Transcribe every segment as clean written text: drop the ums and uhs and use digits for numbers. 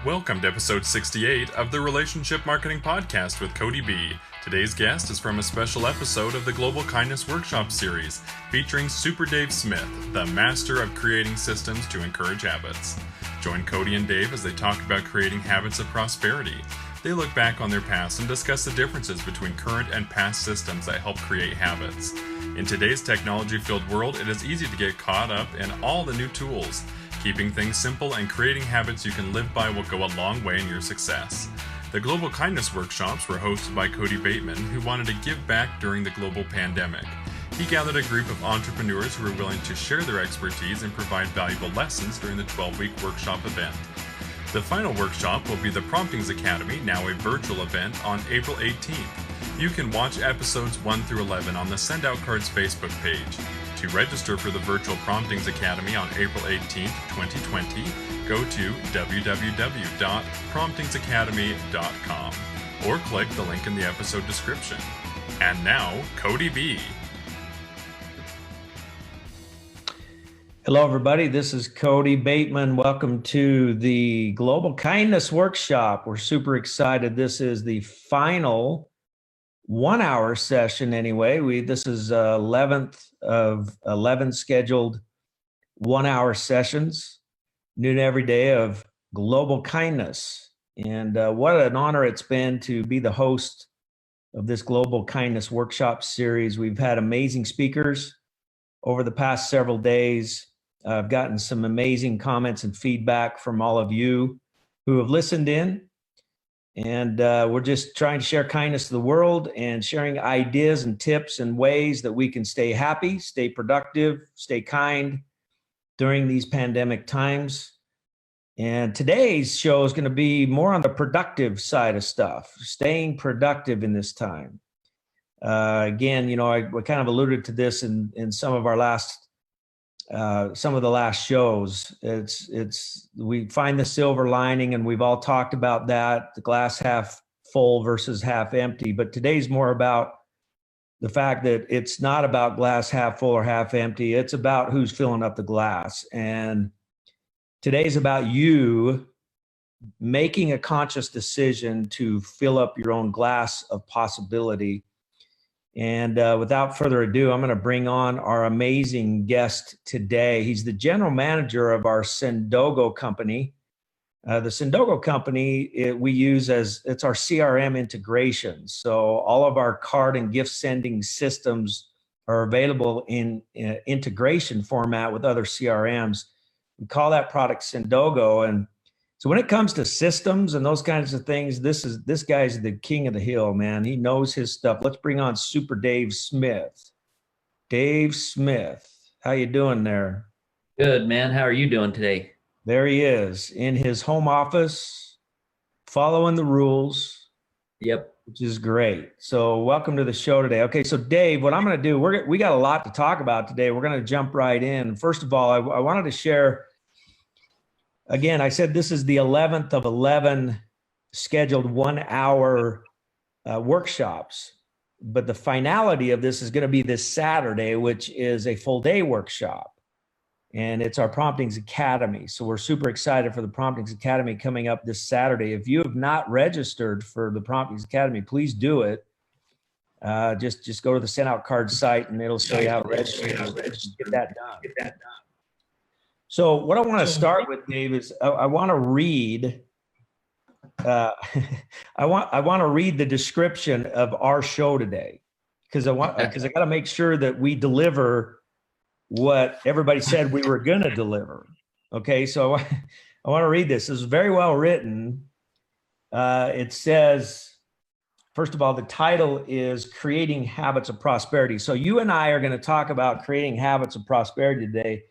Welcome to episode 68 of the Relationship Marketing Podcast with Cody B. Today's guest is from a special episode of the Global Kindness Workshop series, featuring Super Dave Smith, the master of creating systems to encourage habits. Join Cody and Dave as they talk about creating habits of prosperity. They look back on their past and discuss the differences between current and past systems that help create habits. In today's technology-filled world, it is easy to get caught up in all the new tools. Keeping things simple and creating habits you can live by will go a long way in your success. The Global Kindness Workshops were hosted by Cody Bateman, who wanted to give back during the global pandemic. He gathered a group of entrepreneurs who were willing to share their expertise and provide valuable lessons during the 12-week workshop event. The final workshop will be the Promptings Academy, now a virtual event, on April 18th. You can watch episodes 1 through 11 on the Send Out Cards Facebook page. To register for the Virtual Promptings Academy on April 18th, 2020, go to www.promptingsacademy.com or click the link in the episode description. And now, Cody B. Hello, everybody. This is Cody Bateman. Welcome to the Global Kindness Workshop. We're super excited. This is the final 1 hour session anyway. This is 11th of 11 scheduled 1 hour sessions, noon every day of Global Kindness. And what an honor it's been to be the host of this Global Kindness Workshop series. We've had amazing speakers over the past several days. I've gotten some amazing comments and feedback from all of you who have listened in. And we're just trying to share kindness to the world and sharing ideas and tips and ways that we can stay happy, stay productive, stay kind during these pandemic times. And today's show is going to be more on the productive side of stuff, staying productive in this time. Again, you know, I kind of alluded to this in some of our some of the last shows. We find the silver lining, and we've all talked about that, the glass half full versus half empty. But today's more about the fact that it's not about glass half full or half empty. It's about who's filling up the glass. And today's about you making a conscious decision to fill up your own glass of possibility. And without further ado, I'm going to bring on our amazing guest today. He's the general manager of our Sendogo company. The Sendogo company, we use it's our CRM integration. So all of our card and gift sending systems are available in integration format with other CRMs. We call that product Sendogo. And so when it comes to systems and those kinds of things, this guy's the king of the hill, man. He knows his stuff. Let's bring on Super Dave Smith. Dave Smith, how you doing there? Good, man. How are you doing today? There he is in his home office, following the rules. Yep. Which is great. So welcome to the show today. Okay, so Dave, what I'm going to do, we got a lot to talk about today. We're going to jump right in. First of all, I wanted to share. Again, I said this is the 11th of 11 scheduled 1 hour workshops, but the finality of this is going to be this Saturday, which is a full day workshop, and it's our Promptings Academy. So we're super excited for the Promptings Academy coming up this Saturday. If you have not registered for the Promptings Academy, please do it. Just go to the Send Out Card site and it'll show you how to register. Get that done. So what I want to start with, Dave, is I want to read. I want to read the description of our show today, because I got to make sure that we deliver what everybody said we were going to deliver. Okay, so I want to read this. This is very well written. It says, first of all, the title is Creating Habits of Prosperity. So you and I are going to talk about creating habits of prosperity today.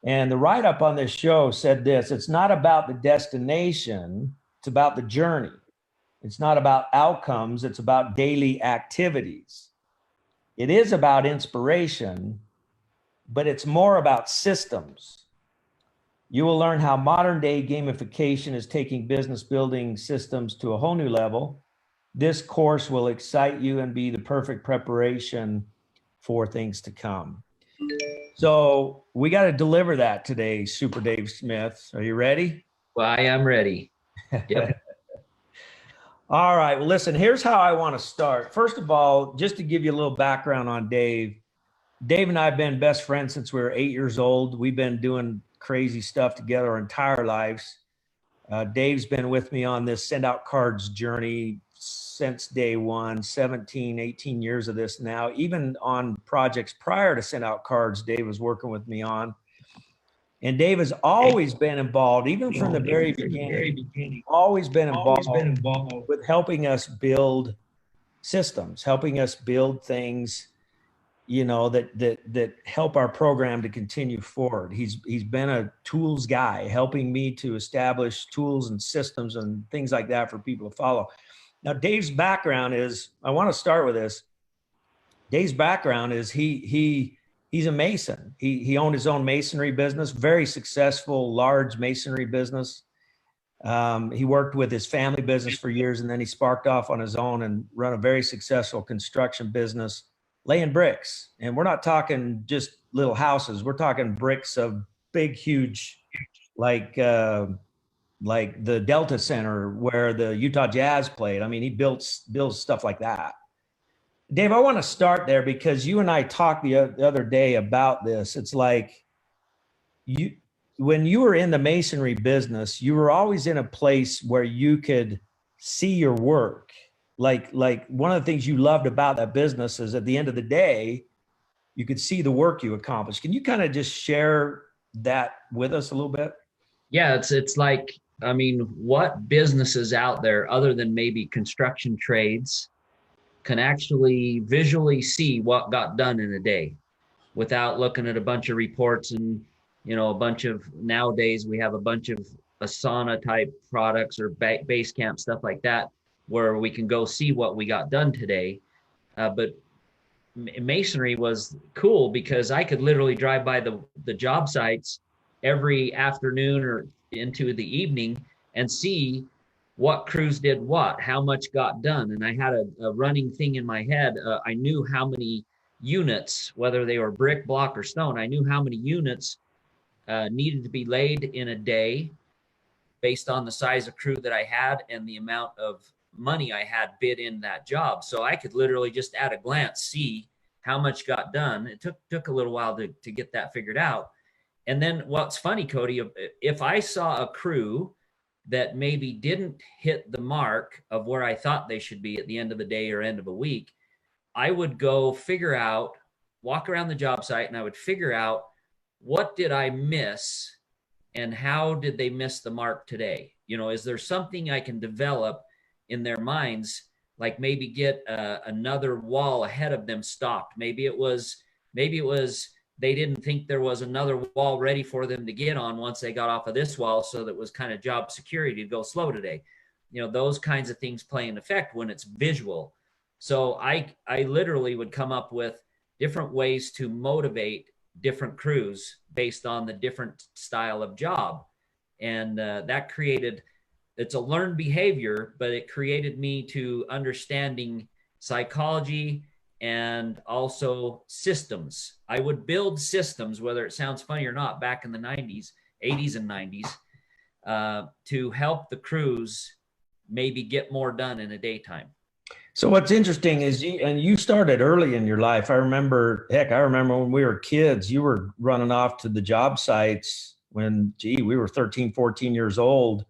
And the write-up on this show said this: it's not about the destination, it's about the journey. It's not about outcomes, it's about daily activities. It is about inspiration, but it's more about systems. You will learn how modern-day gamification is taking business building systems to a whole new level. This course will excite you and be the perfect preparation for things to come. So we got to deliver that today, Super Dave Smith. Are you ready? Well, I am ready. Yep. All right. Well, listen, here's how I want to start. First of all, just to give you a little background on Dave. Dave and I have been best friends since we were 8 years old. We've been doing crazy stuff together our entire lives. Dave's been with me on this send out cards journey since day one, 17, 18 years of this now. Even on projects prior to send out cards, Dave was working with me on. And Dave has always been involved, even from the very beginning, always been involved with helping us build systems, helping us build things, that help our program to continue forward. He's been a tools guy, helping me to establish tools and systems and things like that for people to follow. Now, Dave's background is, I want to start with this. Dave's background is he's a mason. He owned his own masonry business, very successful, large masonry business. He worked with his family business for years, and then he sparked off on his own and run a very successful construction business, laying bricks. And we're not talking just little houses. We're talking bricks of big, huge, like the Delta Center where the Utah Jazz played. I mean, he builds stuff like that. Dave, I want to start there because you and I talked the other day about this. It's like when you were in the masonry business, you were always in a place where you could see your work. Like one of the things you loved about that business is at the end of the day, you could see the work you accomplished. Can you kind of just share that with us a little bit? Yeah, it's like, I mean, what businesses out there other than maybe construction trades can actually visually see what got done in a day without looking at a bunch of reports and, a bunch of, nowadays we have a bunch of Asana type products or base camp stuff like that, where we can go see what we got done today. But masonry was cool because I could literally drive by the job sites every afternoon or into the evening and see what crews did what, how much got done. And I had a running thing in my head. I knew how many units, whether they were brick, block, or stone, I knew how many units needed to be laid in a day based on the size of crew that I had and the amount of money I had bid in that job. So I could literally just at a glance see how much got done. It took a little while to get that figured out. And then what's funny, Cody, if I saw a crew that maybe didn't hit the mark of where I thought they should be at the end of the day or end of a week, I would go figure out, walk around the job site, and I would figure out what did I miss and how did they miss the mark today? Is there something I can develop in their minds, like maybe get another wall ahead of them stocked? Maybe it was they didn't think there was another wall ready for them to get on once they got off of this wall, so that was kind of job security to go slow today. Those kinds of things play an effect when it's visual. So I literally would come up with different ways to motivate different crews based on the different style of job. And that created, it's a learned behavior, but it created me to understanding psychology and also systems. I would build systems, whether it sounds funny or not, back in the 90s, 80s and 90s, to help the crews maybe get more done in a daytime. So what's interesting is you started early in your life. I remember when we were kids, you were running off to the job sites when, we were 13, 14 years old.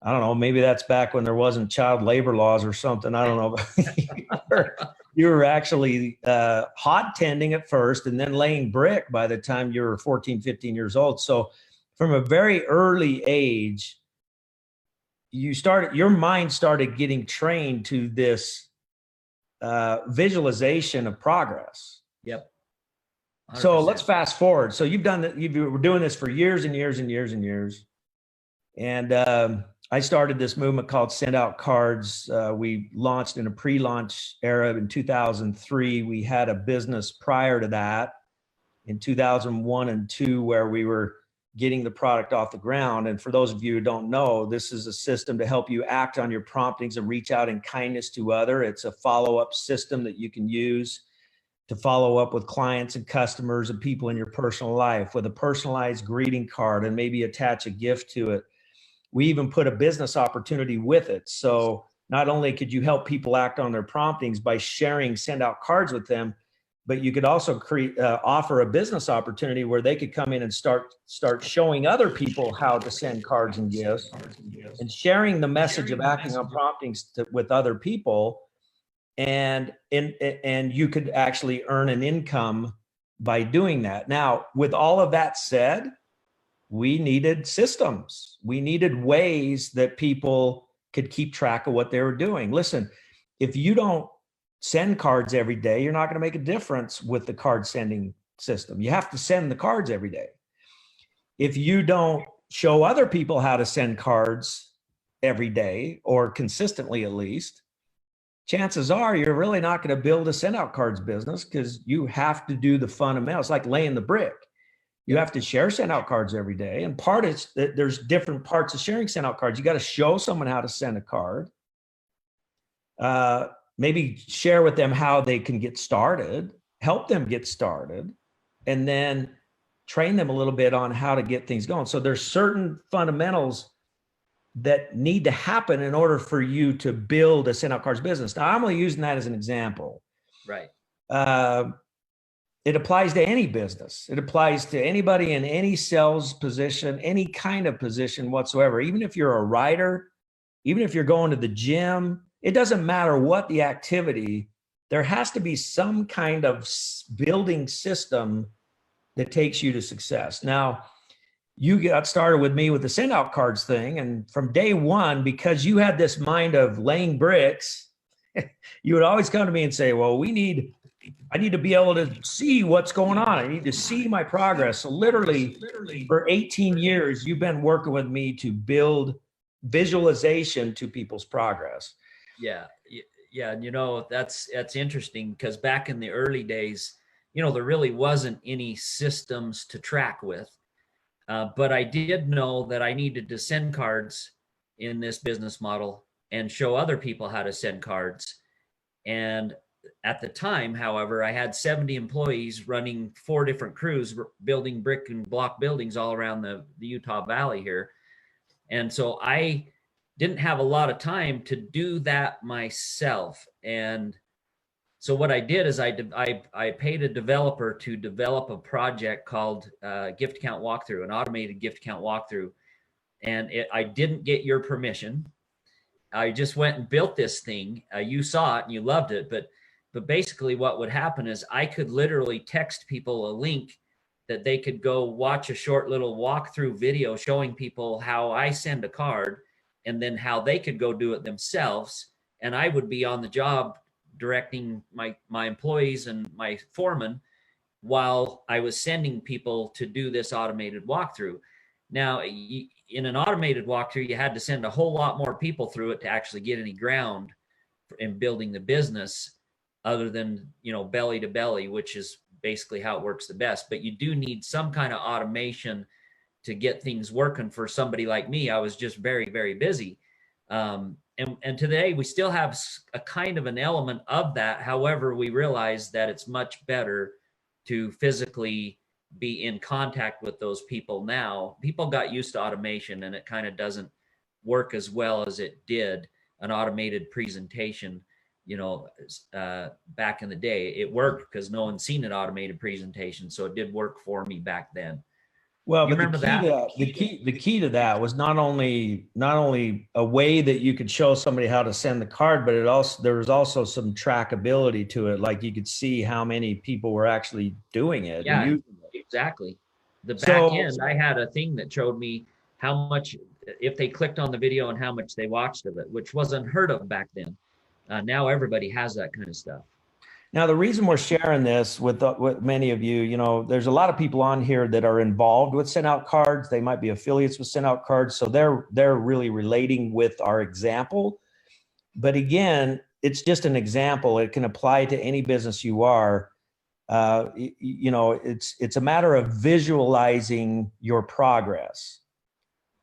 I don't know, maybe that's back when there wasn't child labor laws or something. I don't know. You were actually hot tending at first and then laying brick by the time you were 14, 15 years old. So from a very early age, your mind started getting trained to this visualization of progress. Yep. 100%. So let's fast forward. So you've done that. You were doing this for years and years and years and years. And I started this movement called Send Out Cards. We launched in a pre-launch era in 2003. We had a business prior to that in 2001 and 2 where we were getting the product off the ground. And for those of you who don't know, this is a system to help you act on your promptings and reach out in kindness to others. It's a follow-up system that you can use to follow up with clients and customers and people in your personal life with a personalized greeting card and maybe attach a gift to it. we even put a business opportunity with it. So not only could you help people act on their promptings by sharing send out cards with them, but you could also offer a business opportunity where they could come in and start showing other people how to send cards and gifts, and sharing the message of acting on promptings with other people. And you could actually earn an income by doing that. Now, with all of that said, we needed systems. We needed ways that people could keep track of what they were doing. Listen, if you don't send cards every day, you're not going to make a difference with the card sending system. You have to send the cards every day. If you don't show other people how to send cards every day, or consistently at least, chances are you're really not going to build a send out cards business, because you have to do the fundamentals, like laying the brick. You have to share send out cards every day. And part is that there's different parts of sharing send out cards. You got to show someone how to send a card. Maybe share with them how they can get started, help them get started, and then train them a little bit on how to get things going. So there's certain fundamentals that need to happen in order for you to build a send out cards business. Now, I'm only using that as an example. Right. It applies to any business. It applies to anybody in any sales position, any kind of position whatsoever. Even if you're a writer, even if you're going to the gym, it doesn't matter what the activity, there has to be some kind of building system that takes you to success. Now, you got started with me with the send out cards thing. And from day one, because you had this mind of laying bricks, you would always come to me and say, well, I need to be able to see what's going on. I need to see my progress. So literally for 18 years, you've been working with me to build visualization to people's progress. Yeah. And that's interesting, because back in the early days, there really wasn't any systems to track with. But I did know that I needed to send cards in this business model and show other people how to send cards. And at the time, however, I had 70 employees running 4 different crews, building brick and block buildings all around the Utah Valley here. And so I didn't have a lot of time to do that myself. And so what I did is I paid a developer to develop a project called Gift Account Walkthrough, an automated gift account walkthrough. And I didn't get your permission. I just went and built this thing. You saw it and you loved it. But basically what would happen is I could literally text people a link that they could go watch a short little walkthrough video showing people how I send a card, and then how they could go do it themselves. And I would be on the job directing my employees and my foreman while I was sending people to do this automated walkthrough. Now, in an automated walkthrough, you had to send a whole lot more people through it to actually get any ground in building the business, other than, belly to belly, which is basically how it works the best. But you do need some kind of automation to get things working for somebody like me. I was just very, very busy. And today we still have a kind of an element of that. However, we realize that it's much better to physically be in contact with those people now. People got used to automation, and it kind of doesn't work as well as it did an automated presentation. Back in the day, it worked because no one's seen an automated presentation. So it did work for me back then. Well, but the key to that was not only a way that you could show somebody how to send the card, but there was also some trackability to it. Like you could see how many people were actually doing it. Yeah, exactly. The back end, I had a thing that showed me how much, if they clicked on the video, and how much they watched of it, which was unheard of back then. Now everybody has that kind of stuff. Now, the reason we're sharing this with many of you, there's a lot of people on here that are involved with send out cards. They might be affiliates with send out cards. So they're really relating with our example. But again, it's just an example. It can apply to any business you are. It's a matter of visualizing your progress.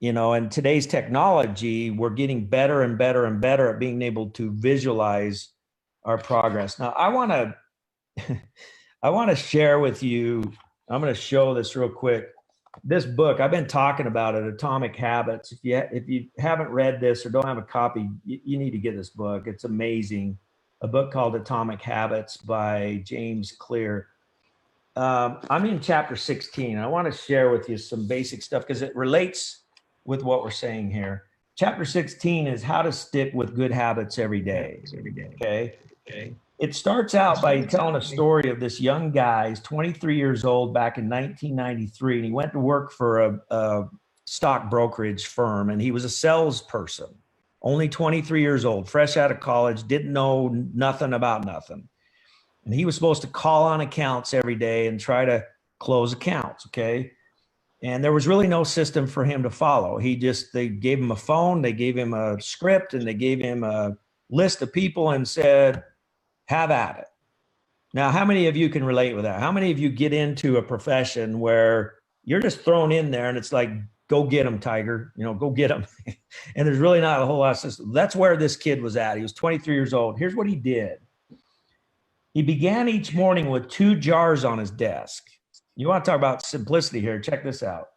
And today's technology, we're getting better and better and better at being able to visualize our progress. Now, I want to share with you, I'm going to show this real quick. this book, I've been talking about it, Atomic Habits. If you haven't read this or don't have a copy, you need to get this book. It's amazing. A book called Atomic Habits by James Clear. I'm in chapter 16. I want to share with you some basic stuff because it relates with what we're saying here. Chapter 16 is how to stick with good habits every day. Okay. It starts out by telling a story of this young guy. He's 23 years old back in 1993, and he went to work for a stock brokerage firm, and he was a salesperson, only 23 years old, fresh out of college, didn't know nothing about nothing. And he was supposed to call on accounts every day and try to close accounts, okay? And there was really no system for him to follow. They gave him a phone, they gave him a script, and they gave him a list of people and said, have at it. Now, how many of you can relate with that? How many of you get into a profession where you're just thrown in there and it's like, go get them, Tiger, go get them. And there's really not a whole lot of system. That's where this kid was at. He was 23 years old. Here's what he did. He began each morning with 2 jars on his desk. You want to talk about simplicity here. Check this out.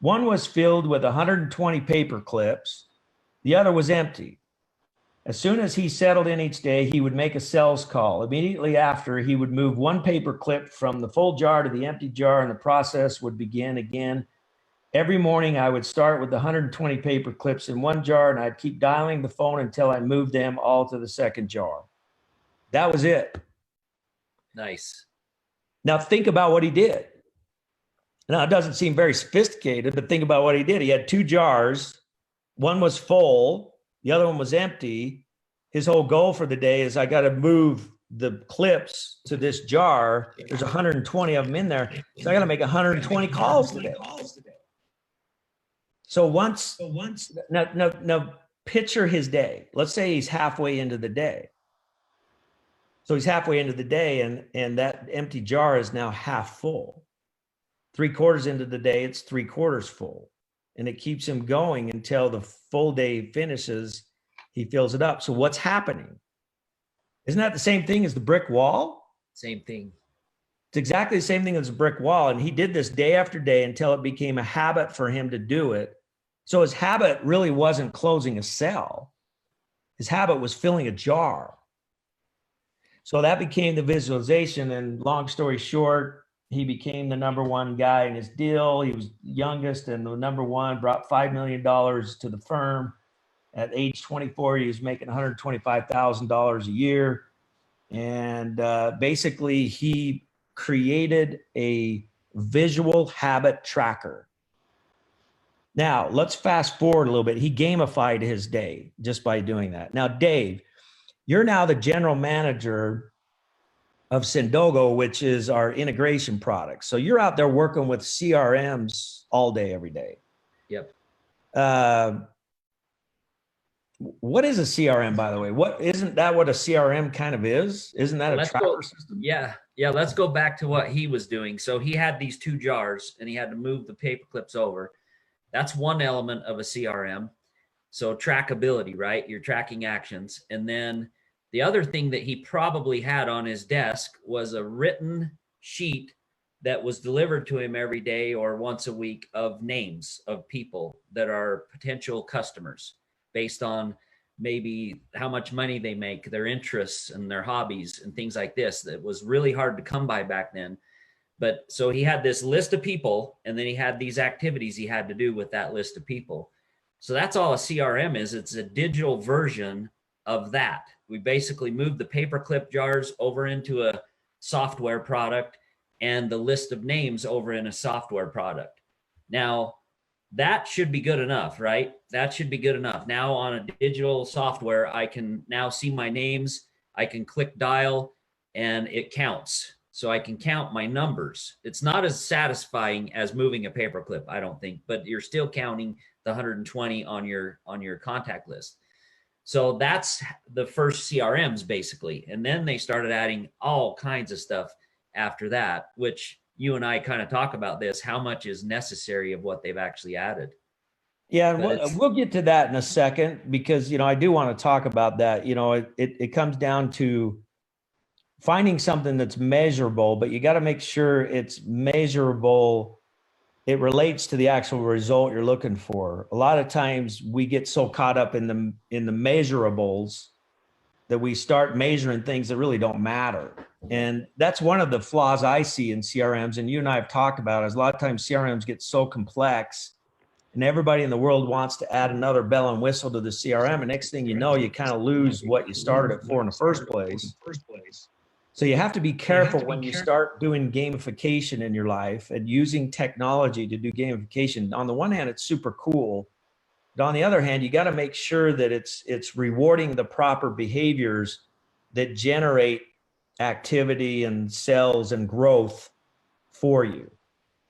One was filled with 120 paper clips. The other was empty. As soon as he settled in each day, he would make a sales call. Immediately after, he would move one paper clip from the full jar to the empty jar, and the process would begin again. Every morning, I would start with the 120 paper clips in one jar, and I'd keep dialing the phone until I moved them all to the second jar. That was it. Nice. Now, think about what he did. Now, it doesn't seem very sophisticated, but think about what he did. He had 2 jars. One was full. The other one was empty. His whole goal for the day is I got to move the clips to this jar. There's 120 of them in there. So I got to make 120 calls today. So now picture his day. Let's say he's halfway into the day. So he's halfway into the day and that empty jar is now half full. 3/4 into the day, it's 3/4 full. And it keeps him going until the full day finishes. He fills it up. So what's happening? Isn't that the same thing as the brick wall? Same thing. It's exactly the same thing as a brick wall. And he did this day after day until it became a habit for him to do it. So his habit really wasn't closing a cell. His habit was filling a jar. So that became the visualization. And long story short, he became the #1 guy in his deal. He was youngest and the #1, brought $5 million to the firm. At age 24, he was making $125,000 a year. And basically, he created a visual habit tracker. Now, let's fast forward a little bit. He gamified his day just by doing that. Now, Dave, you're now the general manager of Sendogo, which is our integration product. So you're out there working with CRMs all day, every day. Yep. What is a CRM, by the way? Isn't that what a CRM kind of is? Isn't that a tracker system? Yeah. Let's go back to what he was doing. So he had these 2 jars and he had to move the paper clips over. That's one element of a CRM. So trackability, right? You're tracking actions. And then the other thing that he probably had on his desk was a written sheet that was delivered to him every day or once a week of names of people that are potential customers based on maybe how much money they make, their interests and their hobbies and things like this. That was really hard to come by back then. But so he had this list of people and then he had these activities he had to do with that list of people. So that's all a CRM is. It's a digital version of that. We basically moved the paperclip jars over into a software product and the list of names over in a software product. Now, that should be good enough, right? That should be good enough. Now on a digital software, I can now see my names. I can click dial and it counts. So I can count my numbers. It's not as satisfying as moving a paperclip, I don't think, but you're still counting the 120 on your contact list. So that's the first CRMs basically. And then they started adding all kinds of stuff after that, which you and I kind of talk about this, how much is necessary of what they've actually added. Yeah, and we'll get to that in a second because, I do want to talk about that. It comes down to finding something that's measurable, but you got to make sure it's measurable it relates to the actual result you're looking for. A lot of times we get so caught up in the measurables that we start measuring things that really don't matter. And that's one of the flaws I see in CRMs, and you and I have talked about, is a lot of times CRMs get so complex and everybody in the world wants to add another bell and whistle to the CRM. And next thing you know, you kind of lose what you started it for in the first place. So you have to be careful when you start doing gamification in your life and using technology to do gamification. On the one hand, it's super cool. But on the other hand, you got to make sure that it's rewarding the proper behaviors that generate activity and sales and growth for you.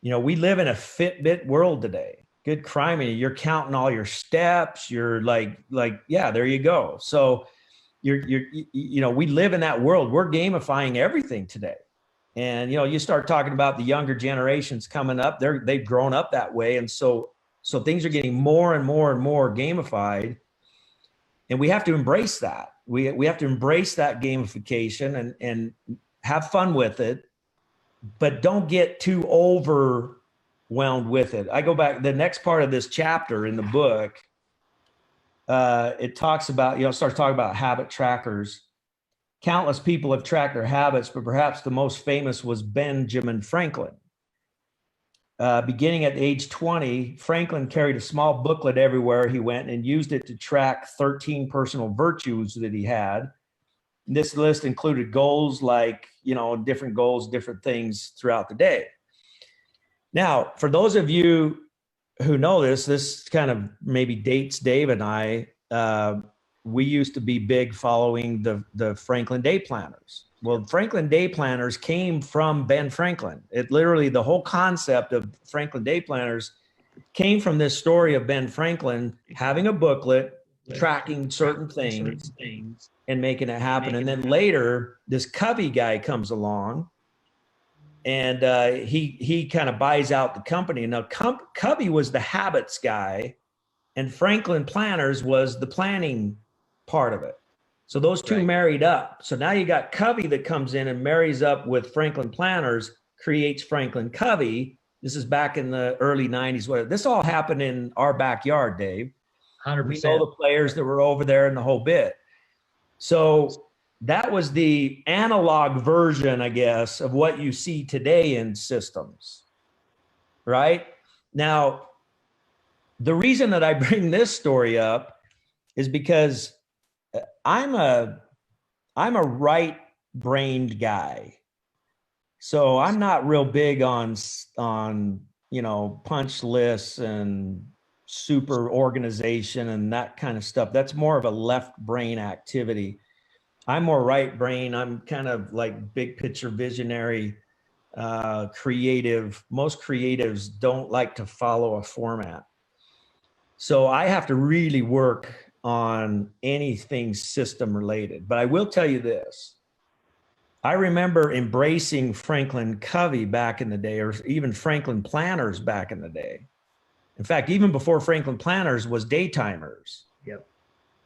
You know, we live in a Fitbit world today. Good crime. You're counting all your steps. You're like, yeah, there you go. So we live in that world. We're gamifying everything today. And, you start talking about the younger generations coming up, they've grown up that way. And so things are getting more and more and more gamified. And we have to embrace that. We have to embrace that gamification and have fun with it, but don't get too overwhelmed with it. I go back, the next part of this chapter in the book, it talks about, starts talking about habit trackers. Countless people have tracked their habits, but perhaps the most famous was Benjamin Franklin. Beginning at age 20, Franklin carried a small booklet everywhere he went and used it to track 13 personal virtues that he had. This list included goals like, different goals, different things throughout the day. Now, for those of you who know this kind of maybe dates Dave and I. We used to be big following the Franklin Day Planners. Well, Franklin Day Planners came from Ben Franklin. It literally, the whole concept of Franklin Day Planners came from this story of Ben Franklin having a booklet, tracking certain things and making it happen. And then later, this Covey guy comes along and he kind of buys out the company. Now, Covey was the habits guy and Franklin Planners was the planning part of it. So those two married up. So now you got Covey that comes in and marries up with Franklin Planners, creates Franklin Covey. This is back in the early 90s. This all happened in our backyard, Dave. 100%. We know the players that were over there and the whole bit. So that was the analog version, I guess, of what you see today in systems, right? Now, the reason that I bring this story up is because I'm a right-brained guy. So I'm not real big on punch lists and super organization and that kind of stuff. That's more of a left brain activity. I'm more right brain. I'm kind of like big picture visionary, creative. Most creatives don't like to follow a format. So I have to really work on anything system related. But I will tell you this. I remember embracing Franklin Covey back in the day, or even Franklin Planners back in the day. In fact, even before Franklin Planners was Daytimers. Yep.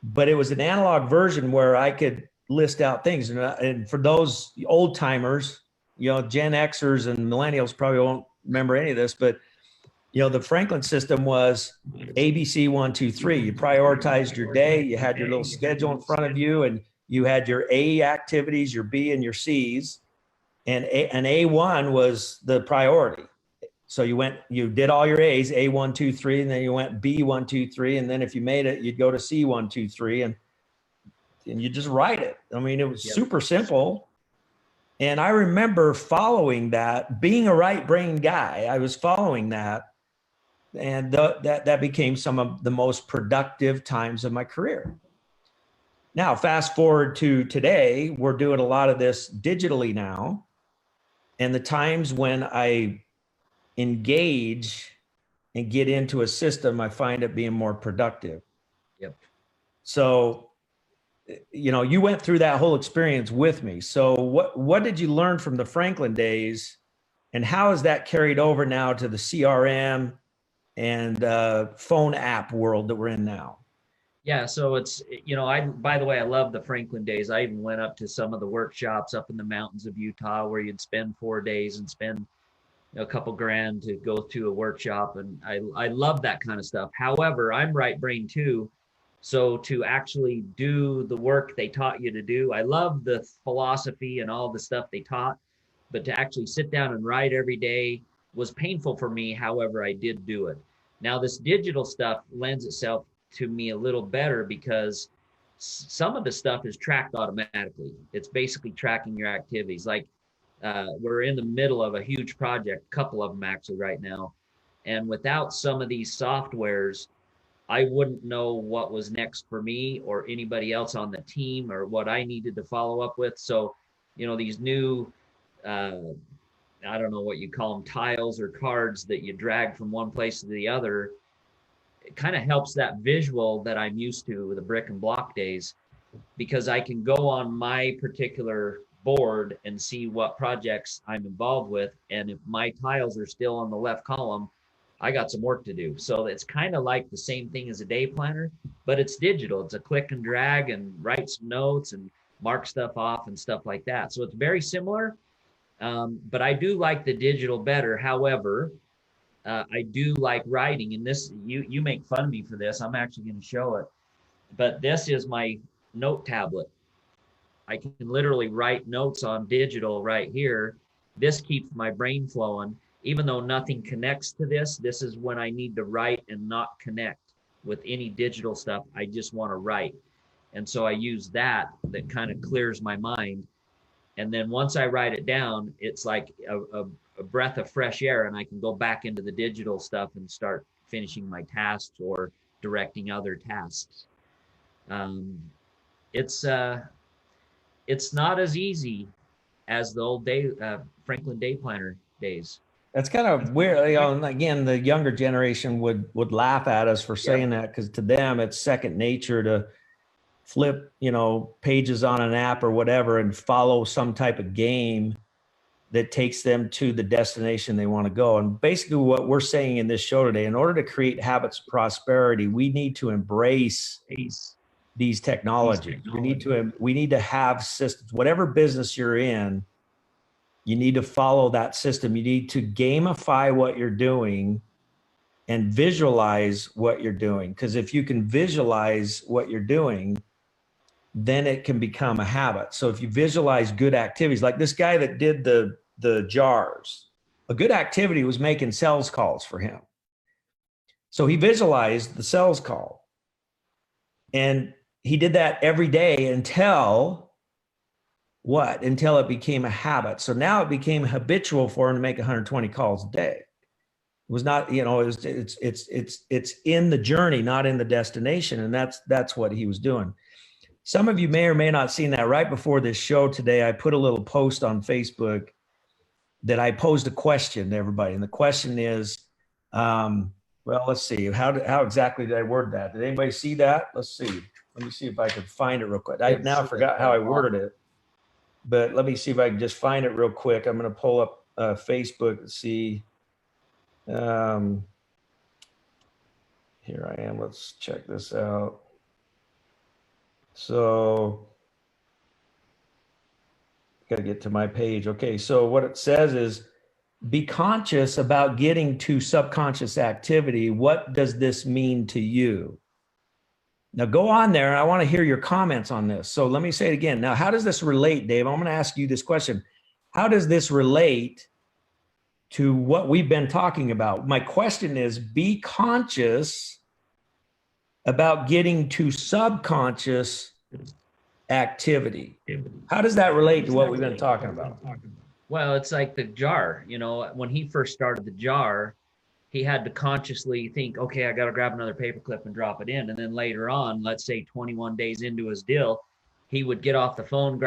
But it was an analog version where I could list out things. And for those old timers, Gen Xers and millennials probably won't remember any of this, but the Franklin system was ABC 1, 2, 3. You prioritized your day. You had your little schedule in front of you, and you had your A activities, your B, and your C's. And A1 was the priority. So you did all your A's, A 1, 2, 3, and then you went B 1, 2, 3, and then if you made it, you'd go to C 1, 2, 3, and you just write it. I mean, it was super simple. And I remember following that, being a right brain guy. I was following that. And that became some of the most productive times of my career. Now, fast forward to today, we're doing a lot of this digitally now. And the times when I engage and get into a system, I find it being more productive. Yep. So, you went through that whole experience with me. So what did you learn from the Franklin days, and how is that carried over now to the CRM and phone app world that we're in now? Yeah, so it's, by the way, I love the Franklin days. I even went up to some of the workshops up in the mountains of Utah where you'd spend 4 days and spend a couple grand to go to a workshop, and I love that kind of stuff. However, I'm right brain too. So to actually do the work they taught you to do, I love the philosophy and all the stuff they taught, but to actually sit down and write every day was painful for me. However, I did do it. Now, this digital stuff lends itself to me a little better because some of the stuff is tracked automatically. It's basically tracking your activities. Like we're in the middle of a huge project, a couple of them actually right now. And without some of these softwares, I wouldn't know what was next for me or anybody else on the team or what I needed to follow up with. So, these new, I don't know what you call them, tiles or cards that you drag from one place to the other, it kind of helps that visual that I'm used to with the brick and block days, because I can go on my particular board and see what projects I'm involved with. And if my tiles are still on the left column, I got some work to do. So it's kind of like the same thing as a day planner, but it's digital. It's a click and drag and write some notes and mark stuff off and stuff like that. So it's very similar, but I do like the digital better. However, I do like writing, and this you make fun of me for this. I'm actually going to show it, but this is my note tablet. I can literally write notes on digital right here. This keeps my brain flowing. Even though nothing connects to this, this is when I need to write and not connect with any digital stuff. I just want to write. And so I use that kind of clears my mind. And then once I write it down, it's like a breath of fresh air, and I can go back into the digital stuff and start finishing my tasks or directing other tasks. Um, it's not as easy as the old Franklin Day Planner days. That's kind of weird. And again, the younger generation would laugh at us for saying that, because to them it's second nature to flip, pages on an app or whatever and follow some type of game that takes them to the destination they want to go. And basically what we're saying in this show today, in order to create habits of prosperity, we need to embrace these technologies. We need to have systems. Whatever business you're in, you need to follow that system. You need to gamify what you're doing and visualize what you're doing. Because if you can visualize what you're doing, then it can become a habit. So if you visualize good activities, like this guy that did the jars, a good activity was making sales calls for him. So he visualized the sales call, and he did that every day until it became a habit. So now it became habitual for him to make 120 calls a day. It was not, it's in the journey, not in the destination. And that's what he was doing. Some of you may or may not seen that. Right before this show today, I put a little post on Facebook that I posed a question to everybody. And the question is, well, let's see, how exactly did I word that? Did anybody see that? Let's see. Let me see if I can find it real quick. I now forgot how I worded it, but let me see if I can just find it real quick. I'm going to pull up Facebook and see. Here I am. Let's check this out. So, got to get to my page. Okay, so what it says is, be conscious about getting to subconscious activity. What does this mean to you? Now go on there, and I want to hear your comments on this. So let me say it again. Now, how does this relate, Dave? I'm going to ask you this question. How does this relate to what we've been talking about? My question is, be conscious about getting to subconscious activity. How does that relate to what we've been talking about? Well, it's like the jar. When he first started the jar, he had to consciously think, okay, I got to grab another paperclip and drop it in. And then later on, let's say 21 days into his deal, he would get off the phone,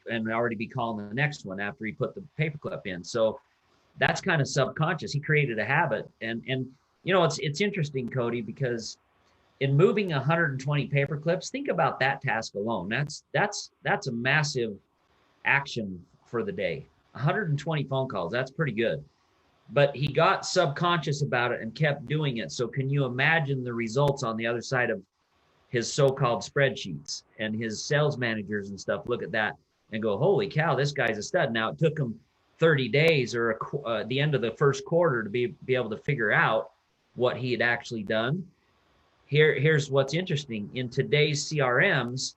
and already be calling the next one after he put the paperclip in. So that's kind of subconscious. He created a habit. And it's interesting, Cody, because in moving 120 paper clips, think about that task alone. That's a massive action for the day. 120 phone calls, that's pretty good. But he got subconscious about it and kept doing it. So can you imagine the results on the other side of his so-called spreadsheets, and his sales managers and stuff look at that and go, holy cow, this guy's a stud. Now, it took him 30 days or the end of the first quarter to be able to figure out what he had actually done. Here's what's interesting. In today's CRMs,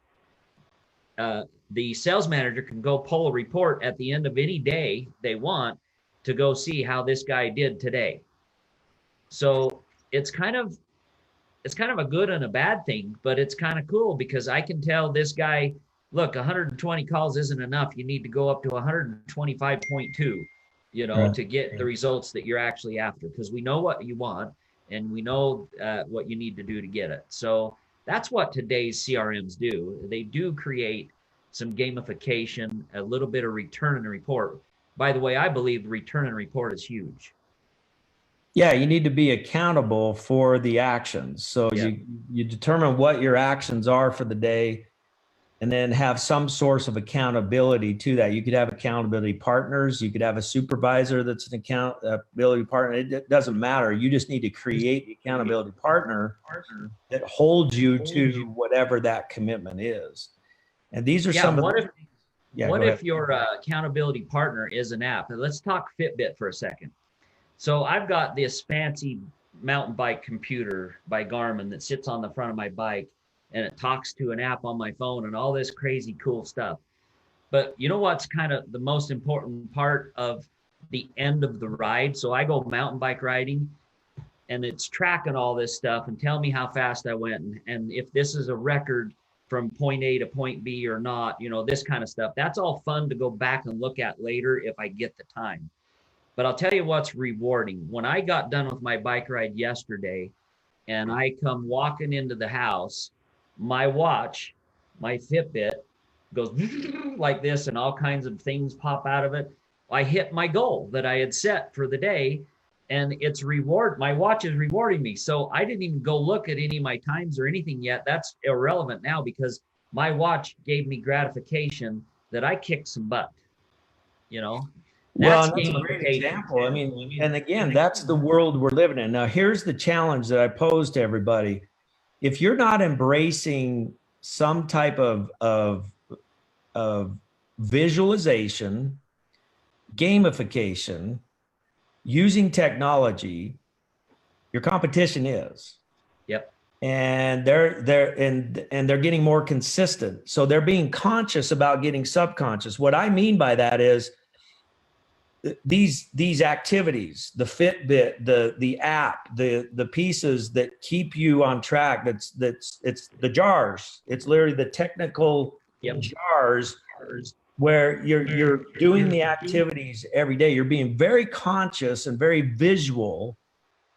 the sales manager can go pull a report at the end of any day they want to go see how this guy did today. So it's kind of a good and a bad thing, but it's kind of cool because I can tell this guy, look, 120 calls isn't enough. You need to go up to 125.2, Right. to get the results that you're actually after, because we know what you want and we know what you need to do to get it. So that's what today's CRMs do. They do create some gamification, a little bit of return and report. By the way, I believe return and report is huge. Yeah, you need to be accountable for the actions. So Yeah. you determine what your actions are for the day, and then have some source of accountability to that. You could have accountability partners. You could have a supervisor that's an accountability partner. It doesn't matter. You just need to create the accountability partner that holds you to whatever that commitment is. And these are Yeah. some of the. Yeah, What go ahead. if your accountability partner is an app? And let's talk Fitbit for a second. So I've got this fancy mountain bike computer by Garmin that sits on the front of my bike, and it talks to an app on my phone and all this crazy cool stuff. But you know what's kind of the most important part of the end of the ride? So I go mountain bike riding, and it's tracking all this stuff and tell me how fast I went, and if this is a record from point A to point B or not, this kind of stuff. That's all fun to go back and look at later if I get the time. But I'll tell you what's rewarding. When I got done with my bike ride yesterday and I come walking into the house, my watch, my Fitbit goes like this and all kinds of things pop out of it. I hit my goal that I had set for the day, and my watch is rewarding me. So I didn't even go look at any of my times or anything yet. That's irrelevant now because my watch gave me gratification that I kicked some butt, you know? Well, That's and that's a great gamification. example. I mean, and again, that's the world we're living in. Now, here's the challenge that I pose to everybody. If you're not embracing some type of visualization, gamification, using technology, your competition is. Yep. And they're getting more consistent. So they're being conscious about getting subconscious. What I mean by that is these activities, the Fitbit, the app, the pieces that keep you on track. It's the jars. It's literally the technical jars where you're doing the activities every day. You're being very conscious and very visual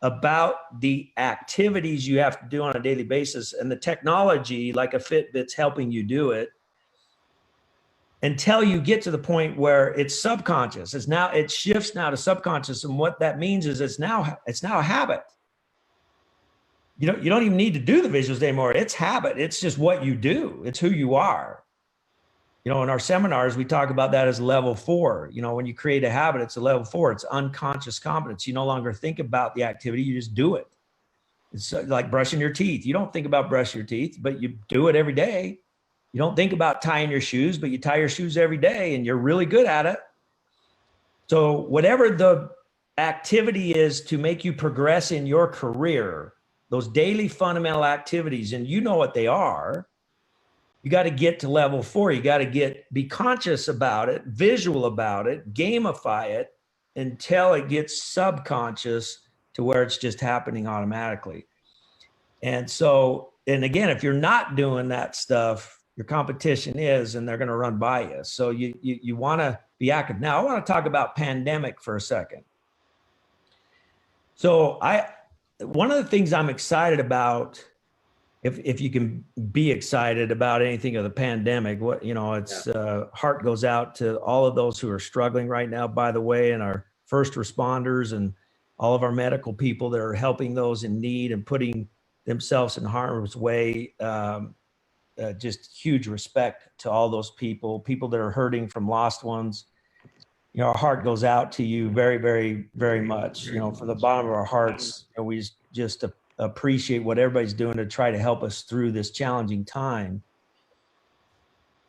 about the activities you have to do on a daily basis, and the technology like a Fitbit's helping you do it until you get to the point where it's subconscious. It shifts now to subconscious. And what that means is it's now a habit. You don't even need to do the visuals anymore. It's habit. It's just what you do. It's who you are. In our seminars, we talk about that as level 4. When you create a habit, it's a level 4. It's unconscious competence. You no longer think about the activity. You just do it. It's like brushing your teeth. You don't think about brushing your teeth, but you do it every day. You don't think about tying your shoes, but you tie your shoes every day and you're really good at it. So whatever the activity is to make you progress in your career, those daily fundamental activities, and you know what they are, you got to get to level 4. You got to be conscious about it, visual about it, gamify it until it gets subconscious to where it's just happening automatically. And again, if you're not doing that stuff, your competition is, and they're going to run by you. So you want to be active. Now, I want to talk about pandemic for a second. So one of the things I'm excited about, if you can be excited about anything of the pandemic, heart goes out to all of those who are struggling right now, by the way, and our first responders and all of our medical people that are helping those in need and putting themselves in harm's way. Just huge respect to all those people that are hurting from lost ones. Our heart goes out to you very, very, very much. From the bottom of our hearts, we just appreciate what everybody's doing to try to help us through this challenging time.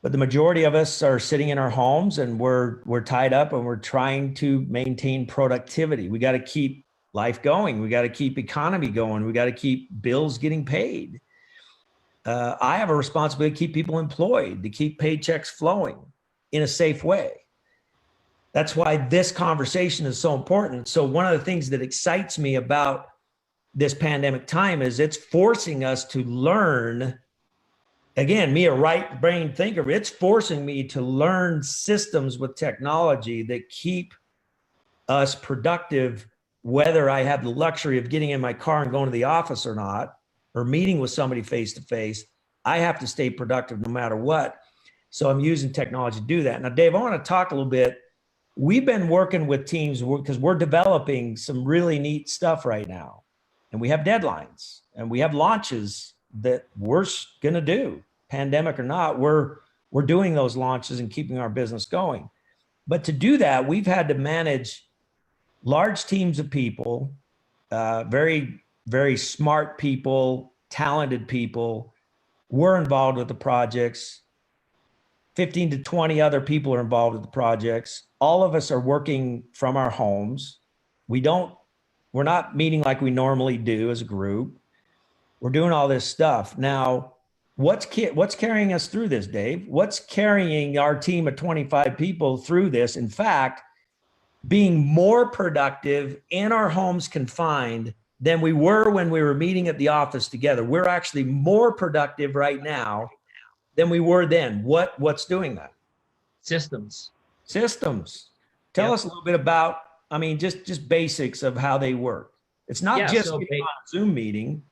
But the majority of us are sitting in our homes and we're tied up and we're trying to maintain productivity. We got to keep life going. We got to keep economy going. We got to keep bills getting paid. I have a responsibility to keep people employed, to keep paychecks flowing in a safe way. That's why this conversation is so important. So one of the things that excites me about this pandemic time is it's forcing us to learn. Again, me, a right brain thinker, it's forcing me to learn systems with technology that keep us productive, whether I have the luxury of getting in my car and going to the office or not, or meeting with somebody face to face. I have to stay productive no matter what. So I'm using technology to do that. Now, Dave, I want to talk a little bit. We've been working with teams because we're developing some really neat stuff right now. And we have deadlines and we have launches that we're going to do, pandemic or not. We're doing those launches and keeping our business going. But to do that, we've had to manage large teams of people, very, very smart people, talented people. We're involved with the projects. 15 to 20 other people are involved with the projects. All of us are working from our homes. We're not meeting like we normally do as a group. We're doing all this stuff. Now, what's carrying us through this, Dave? What's carrying our team of 25 people through this? In fact, being more productive in our homes confined than we were when we were meeting at the office together. We're actually more productive right now than we were then. What's doing that? Systems. Tell us a little bit about, just basics of how they work. It's not just getting on a Zoom meeting.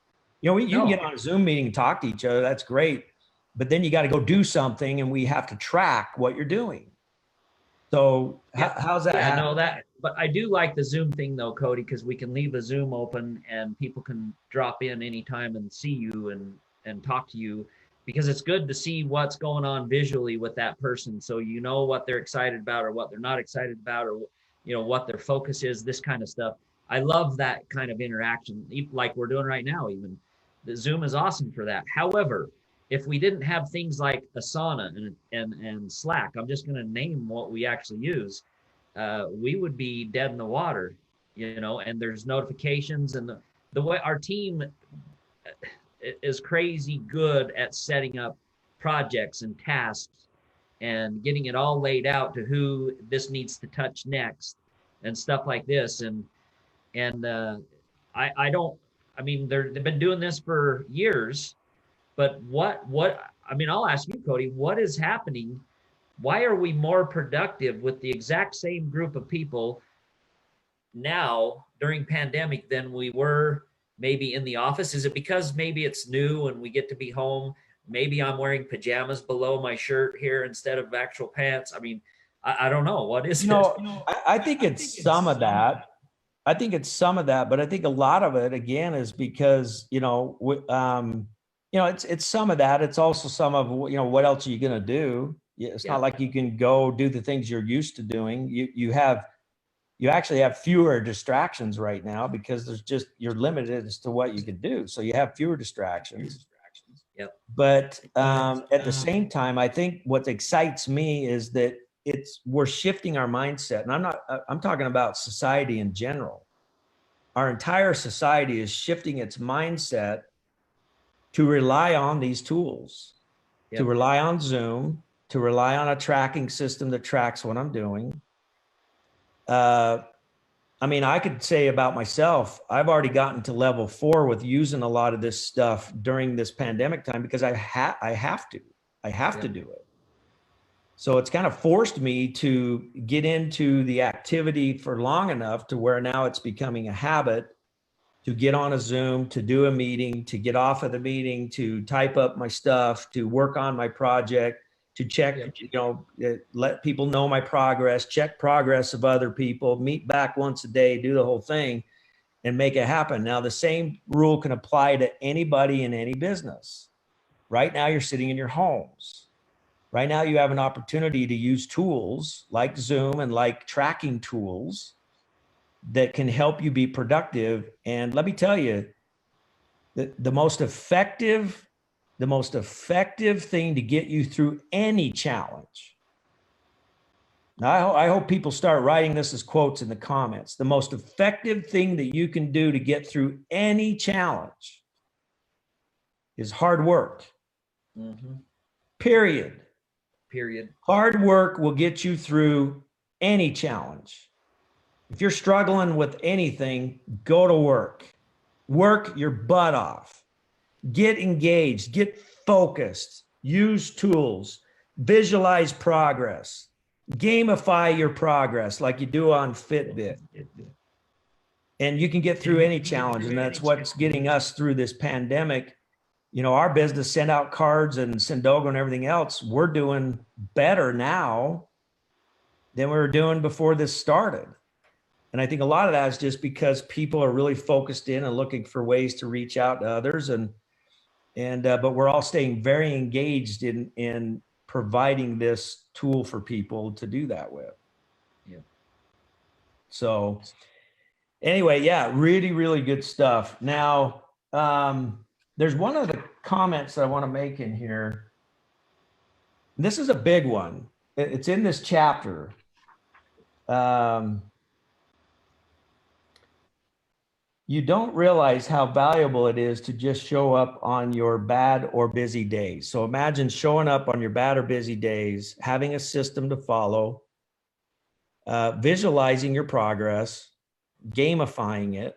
You can get on a Zoom meeting and talk to each other. That's great. But then you got to go do something and we have to track what you're doing. So how's that? Yeah, no, but I do like the Zoom thing though, Cody, because we can leave the Zoom open and people can drop in anytime and see you and talk to you, because it's good to see what's going on visually with that person. So you know what they're excited about or what they're not excited about, or what their focus is, this kind of stuff. I love that kind of interaction, like we're doing right now. Even the Zoom is awesome for that. However, if we didn't have things like Asana and Slack, I'm just going to name what we actually use, we would be dead in the water, and there's notifications, and the way our team is crazy good at setting up projects and tasks and getting it all laid out to who this needs to touch next and stuff like this. And they've been doing this for years, but I'll ask you, Cody, what is happening? Why are we more productive with the exact same group of people now during pandemic than we were maybe in the office? Is it because maybe it's new and we get to be home? Maybe I'm wearing pajamas below my shirt here instead of actual pants. I don't know. What is it? I think it's some of that. I think it's some of that, but I think a lot of it again is because, it's some of that. It's also some of, what else are you going to do? It's not like you can go do the things you're used to doing. You actually have fewer distractions right now because you're limited as to what you can do. So you have fewer distractions. Yep. But at the same time, I think what excites me is that we're shifting our mindset. And I'm talking about society in general. Our entire society is shifting its mindset to rely on these tools, to rely on Zoom, to rely on a tracking system that tracks what I'm doing. I could say about myself, I've already gotten to level 4 with using a lot of this stuff during this pandemic time because I have to do it. So it's kind of forced me to get into the activity for long enough to where now it's becoming a habit to get on a Zoom, to do a meeting, to get off of the meeting, to type up my stuff, to work on my project, to check, let people know my progress, check progress of other people, meet back once a day, do the whole thing and make it happen. Now, the same rule can apply to anybody in any business. Right now, you're sitting in your homes. Right now, you have an opportunity to use tools like Zoom and like tracking tools that can help you be productive. And let me tell you, the most effective the most effective thing to get you through any challenge. Now, I hope people start writing this as quotes in the comments. The most effective thing that you can do to get through any challenge is hard work. Mm-hmm. Period. Period. Hard work will get you through any challenge. If you're struggling with anything, go to work. Work your butt off. Get engaged, get focused, use tools, visualize progress, gamify your progress like you do on Fitbit. And you can get through any challenge. And that's what's getting us through this pandemic. You know, our business sent out cards and Sendogo and everything else. We're doing better now than we were doing before this started. And I think a lot of that is just because people are really focused in and looking for ways to reach out to others. But we're all staying very engaged in providing this tool for people to do that with. Yeah. So anyway, yeah, really, really good stuff. Now, there's one of the comments that I want to make in here. This is a big one. It's in this chapter. You don't realize how valuable it is to just show up on your bad or busy days. So imagine showing up on your bad or busy days, having a system to follow, visualizing your progress, gamifying it.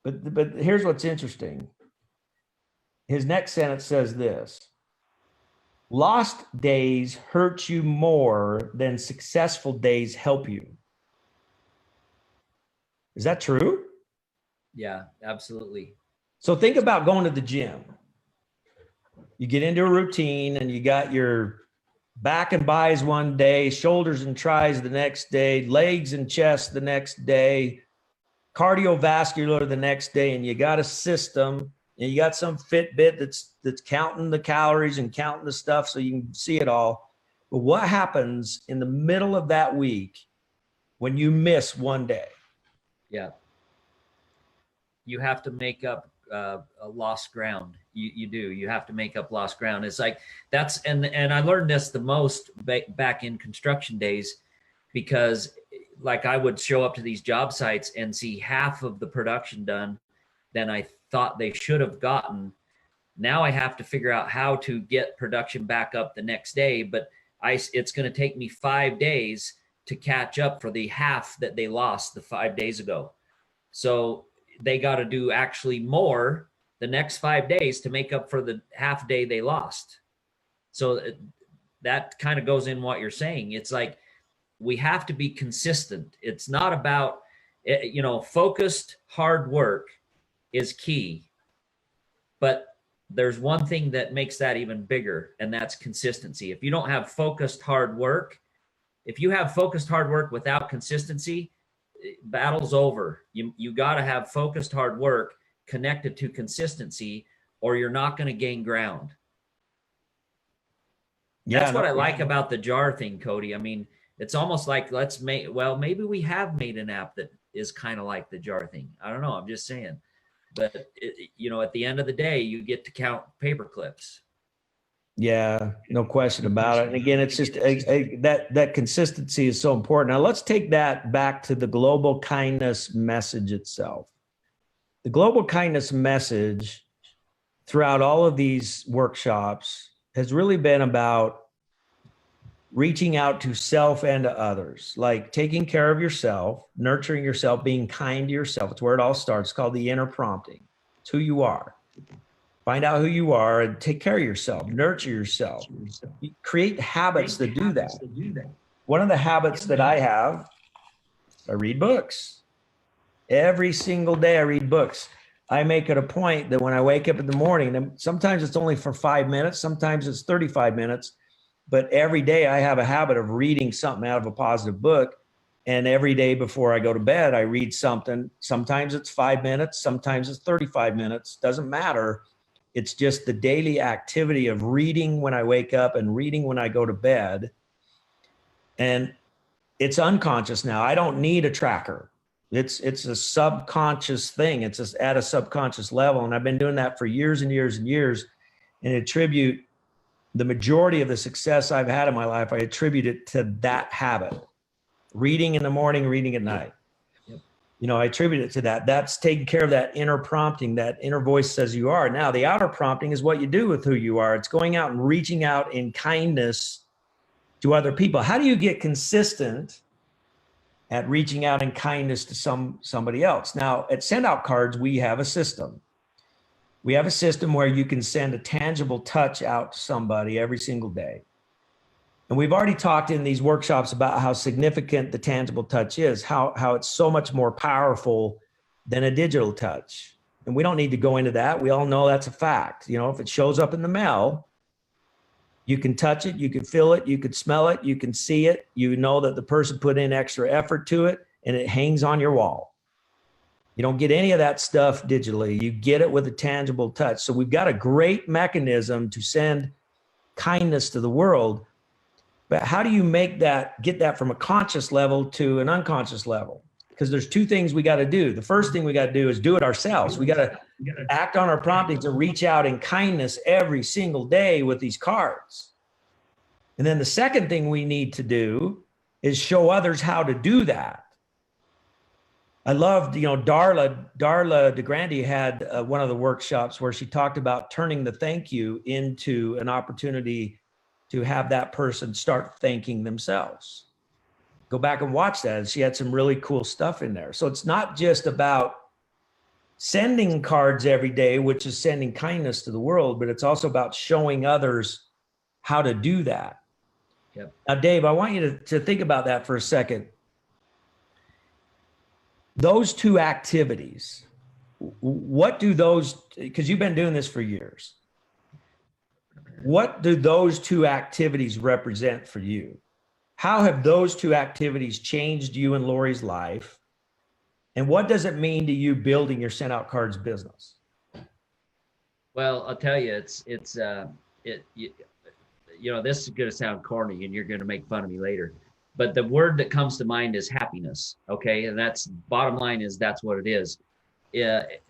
But here's what's interesting. His next sentence says this: lost days hurt you more than successful days help you. Is that true? Yeah, absolutely. So think about going to the gym. You get into a routine and you got your back and bis one day, shoulders and tris the next day, legs and chest the next day, cardiovascular the next day, and you got a system and you got some Fitbit that's counting the calories and counting the stuff so you can see it all. But what happens in the middle of that week when you miss one day? Yeah. You have to make up a lost ground. You do. You have to make up lost ground. It's like that's and I learned this the most back in construction days, because like I would show up to these job sites and see half of the production done than I thought they should have gotten. Now I have to figure out how to get production back up the next day, but it's going to take me 5 days to catch up for the half that they lost the 5 days ago. So they got to do actually more the next 5 days to make up for the half day they lost. So that kind of goes in what you're saying. It's like we have to be consistent. It's not about, focused hard work is key. But there's one thing that makes that even bigger, and that's consistency. If you don't have focused hard work, if you have focused hard work without consistency, battle's over. You got to have focused hard work connected to consistency, or you're not going to gain ground. That's what I like about the jar thing, Cody. I mean, it's almost like maybe we have made an app that is kind of like the jar thing. I don't know. I'm just saying. But at the end of the day, you get to count paper clips. Yeah, no question about it. And again, it's just that consistency is so important. Now let's take that back to the global kindness message itself. The global kindness message throughout all of these workshops has really been about reaching out to self and to others, like taking care of yourself, nurturing yourself, being kind to yourself. It's where it all starts. It's called the inner prompting. It's who you are. Find out who you are and take care of yourself, nurture yourself, create habits that do that. One of the habits that I have, I read books. Every single day I read books. I make it a point that when I wake up in the morning, and sometimes it's only for 5 minutes, sometimes it's 35 minutes, but every day I have a habit of reading something out of a positive book. And every day before I go to bed, I read something. Sometimes it's 5 minutes, sometimes it's 35 minutes, doesn't matter. It's just the daily activity of reading when I wake up and reading when I go to bed. And it's unconscious now. I don't need a tracker. It's a subconscious thing. It's just at a subconscious level. And I've been doing that for years and years and years. and attribute the majority of the success I've had in my life, I attribute it to that habit. Reading in the morning, reading at night. Yep. You know, I attribute it to that. That's taking care of that inner prompting, that inner voice says you are. Now, the outer prompting is what you do with who you are. It's going out and reaching out in kindness to other people. How do you get consistent at reaching out in kindness to somebody else? Now, at Send Out Cards, we have a system. We have a system where you can send a tangible touch out to somebody every single day. And we've already talked in these workshops about how significant the tangible touch is, how it's so much more powerful than a digital touch. And we don't need to go into that. We all know that's a fact. You know, if it shows up in the mail, you can touch it, you can feel it, you can smell it, you can see it. You know that the person put in extra effort to it, and it hangs on your wall. You don't get any of that stuff digitally. You get it with a tangible touch. So we've got a great mechanism to send kindness to the world. But how do you make that, get that from a conscious level to an unconscious level? Because there's two things we got to do. The first thing we got to do is do it ourselves. We got to act on our promptings and reach out in kindness every single day with these cards. And then the second thing we need to do is show others how to do that. I loved, you know, Darla DeGrande had one of the workshops where she talked about turning the thank you into an opportunity to have that person start thanking themselves. Go back and watch that. She had some really cool stuff in there. So it's not just about sending cards every day, which is sending kindness to the world, but it's also about showing others how to do that. Yep. Now, Dave, I want you to think about that for a second. Those two activities, what do those, because you've been doing this for years, what do those two activities represent for you? How have those two activities changed you and Lori's life? And what does it mean to you building your Send Out Cards business? Well, I'll tell you, you know, this is going to sound corny and you're going to make fun of me later, but the word that comes to mind is happiness. Okay. And that's bottom line is that's what it is.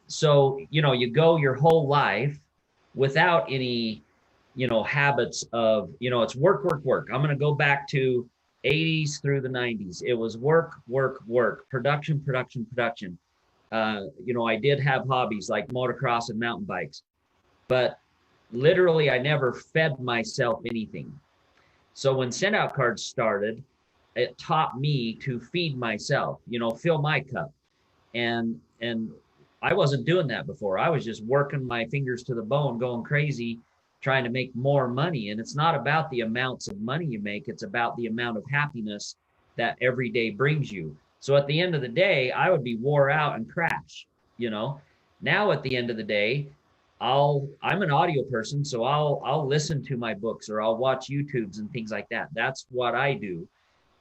So, you know, you go your whole life without any, you know, habits of, you know, it's work, work, work. I'm going to go back to 80s through the 90s. It was work, work, work, production, production, production. You know, I did have hobbies like motocross and mountain bikes, but literally I never fed myself anything. So when Send Out Cards started, it taught me to feed myself, you know, fill my cup. And I wasn't doing that before. I was just working my fingers to the bone, going crazy, trying to make more money. And it's not about the amounts of money you make. It's about the amount of happiness that every day brings you. So at the end of the day, I would be wore out and crash, you know. Now at the end of the day, I'm an audio person, so I'll listen to my books or I'll watch YouTubes and things like that. That's what I do.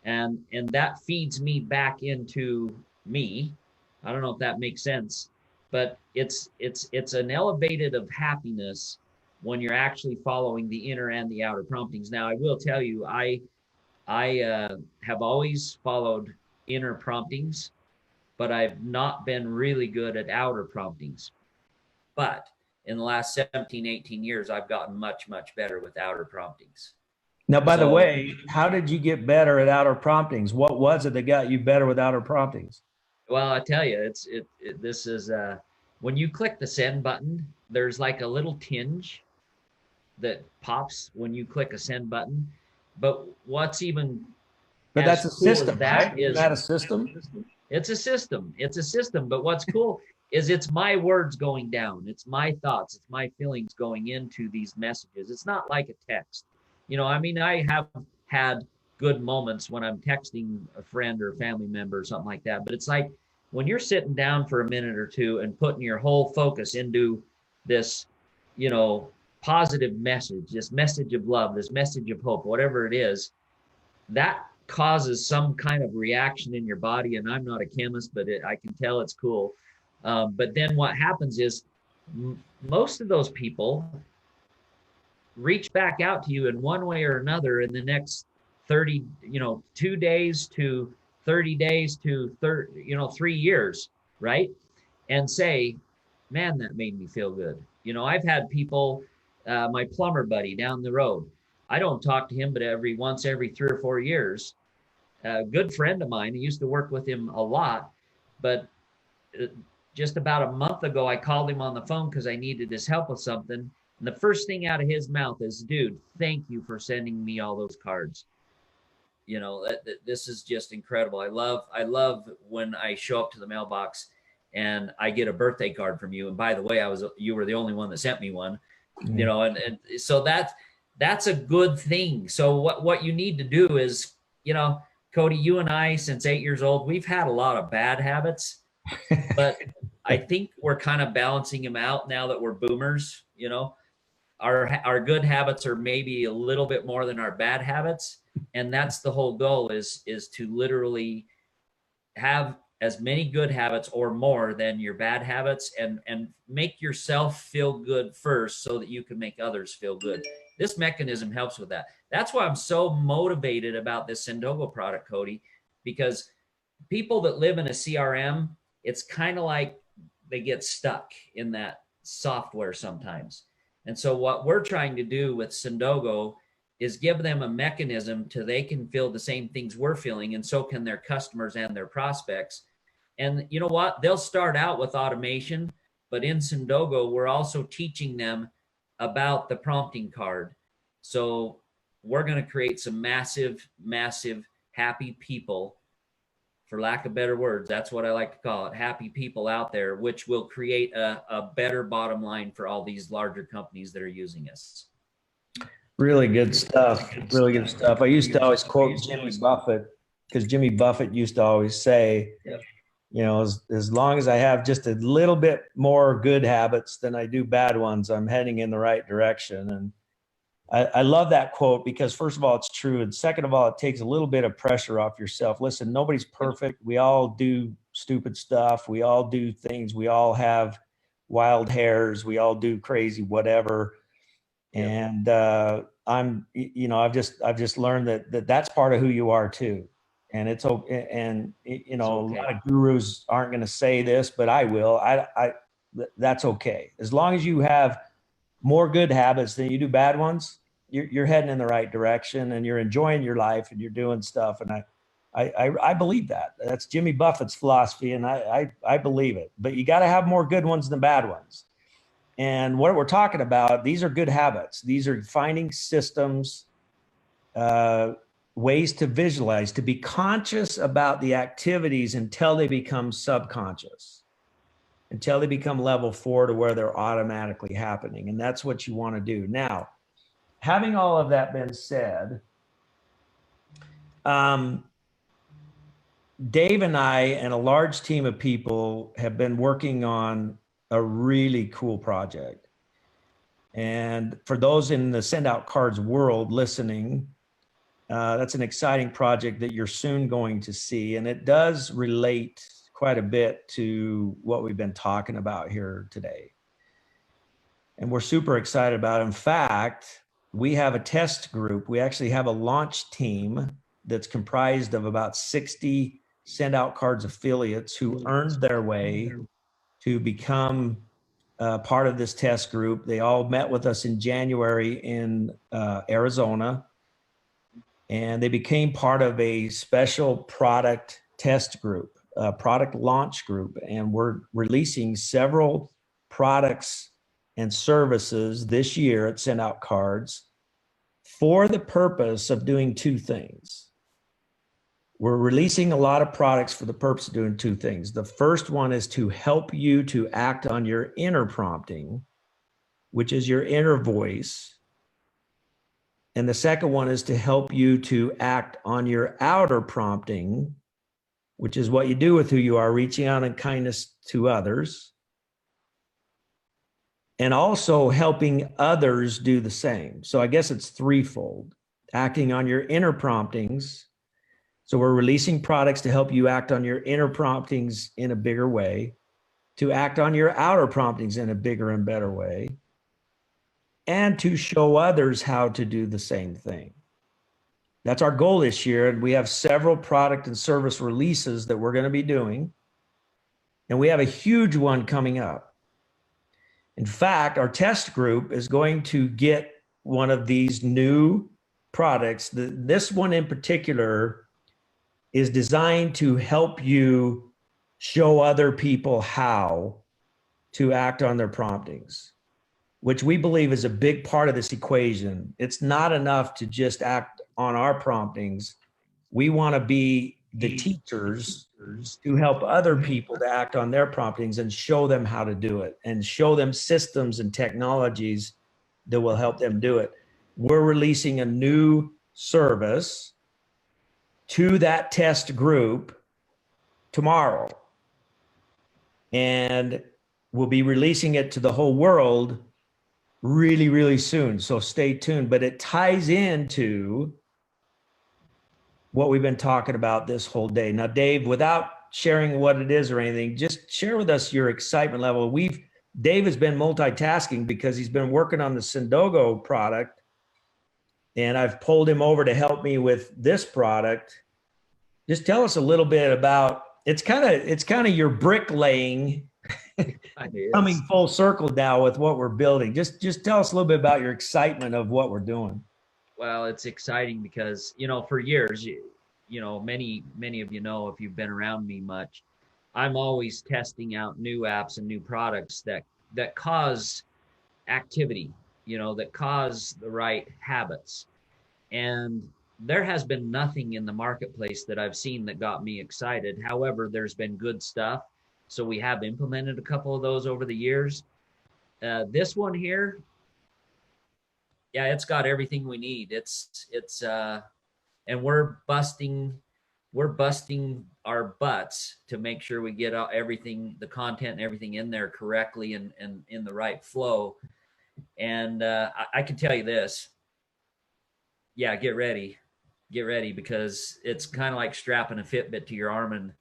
And that feeds me back into me. I don't know if that makes sense, but it's an elevated of happiness when you're actually following the inner and the outer promptings. Now, I will tell you, I have always followed inner promptings, but I've not been really good at outer promptings. But in the last 17, 18 years, I've gotten much, much better with outer promptings. Now, by the way, how did you get better at outer promptings? What was it that got you better with outer promptings? Well, I tell you, this is when you click the send button, there's like a little tinge that pops when you click a send button. But what's even that's a system, right? Is that a system? It's a system. It's a system. But what's cool is it's my words going down. It's my thoughts. It's my feelings going into these messages. It's not like a text. You know, I mean, I have had good moments when I'm texting a friend or a family member or something like that. But it's like when you're sitting down for a minute or two and putting your whole focus into this, you know, positive message, this message of love, this message of hope, whatever it is, that causes some kind of reaction in your body. And I'm not a chemist, but I can tell it's cool. But then what happens is most of those people reach back out to you in one way or another in the next 30, 2 days to 30 days to 3 years, right? And say, man, that made me feel good. You know, I've had people my plumber buddy down the road. I don't talk to him, but every 3 or 4 years. A good friend of mine. I used to work with him a lot, but uh, just about a month ago, I called him on the phone because I needed his help with something. And the first thing out of his mouth is, "Dude, thank you for sending me all those cards. This is just incredible. I love when I show up to the mailbox and I get a birthday card from you. And by the way, you were the only one that sent me one. And so that's a good thing. So what you need to do is, Cody, you and I, since 8 years old, we've had a lot of bad habits, but I think we're kind of balancing them out now that we're boomers. Our good habits are maybe a little bit more than our bad habits, and that's the whole goal is to literally have as many good habits or more than your bad habits, and make yourself feel good first so that you can make others feel good. This mechanism helps with that. That's why I'm so motivated about this Sendogo product, Cody, because people that live in a CRM, it's kind of like they get stuck in that software sometimes. And so what we're trying to do with Sendogo is give them a mechanism to they can feel the same things we're feeling, and so can their customers and their prospects. And you know what? They'll start out with automation, but in Sendogo, we're also teaching them about the prompting card. So we're going to create some massive, massive happy people, for lack of better words. That's what I like to call it, happy people out there, which will create a better bottom line for all these larger companies that are using us. Really good stuff. Really good stuff. I used to always quote Jimmy Buffett, because Jimmy Buffett used to always say, as long as I have just a little bit more good habits than I do bad ones, I'm heading in the right direction. And I love that quote because, first of all, it's true. And second of all, it takes a little bit of pressure off yourself. Listen, nobody's perfect. We all do stupid stuff. We all do things. We all have wild hairs. We all do crazy whatever. And I've just learned that that's part of who you are too. And it's okay. And a lot of gurus aren't going to say this, but I will. That's okay. As long as you have more good habits than you do bad ones, you're heading in the right direction, and you're enjoying your life, and you're doing stuff. And I believe that. That's Jimmy Buffett's philosophy, and I believe it. But you got to have more good ones than bad ones. And what we're talking about, these are good habits. These are finding systems, ways to visualize, to be conscious about the activities until they become subconscious, until they become level 4 to where they're automatically happening. And that's what you want to do. Now, having all of that been said, Dave and I and a large team of people have been working on a really cool project. And for those in the Send Out Cards world listening, that's an exciting project that you're soon going to see. And it does relate quite a bit to what we've been talking about here today. And we're super excited about it. In fact, we have a test group. We actually have a launch team that's comprised of about 60 Send Out Cards affiliates who earned their way to become part of this test group. They all met with us in January in Arizona, and they became part of a special product test group, product launch group. And we're releasing several products and services this year at Send Out Cards for the purpose of doing two things. We're releasing a lot of products for the purpose of doing two things. The first one is to help you to act on your inner prompting, which is your inner voice. And the second one is to help you to act on your outer prompting, which is what you do with who you are, reaching out in kindness to others, and also helping others do the same. So I guess it's threefold: acting on your inner promptings. So we're releasing products to help you act on your inner promptings in a bigger way, to act on your outer promptings in a bigger and better way, and to show others how to do the same thing. That's our goal this year. And we have several product and service releases that we're going to be doing. And we have a huge one coming up. In fact, our test group is going to get one of these new products. This one in particular is designed to help you show other people how to act on their promptings, which we believe is a big part of this equation. It's not enough to just act on our promptings. We want to be the teachers to help other people to act on their promptings and show them how to do it and show them systems and technologies that will help them do it. We're releasing a new service to that test group tomorrow. And we'll be releasing it to the whole world really, really soon. So stay tuned. But it ties into what we've been talking about this whole day. Now, Dave, without sharing what it is or anything, just share with us your excitement level. Dave has been multitasking because he's been working on the Sendogo product, and I've pulled him over to help me with this product. Just tell us a little bit about, it's kind of your bricklaying coming full circle now with what we're building. Just tell us a little bit about your excitement of what we're doing. Well, it's exciting because, for years, many of you know, if you've been around me much, I'm always testing out new apps and new products that cause activity, that cause the right habits. And there has been nothing in the marketplace that I've seen that got me excited. However, there's been good stuff. So we have implemented a couple of those over the years. This one here, yeah, it's got everything we need. And we're busting our butts to make sure we get everything, the content and everything in there correctly and in the right flow. And I can tell you this, yeah, get ready because it's kind of like strapping a Fitbit to your arm and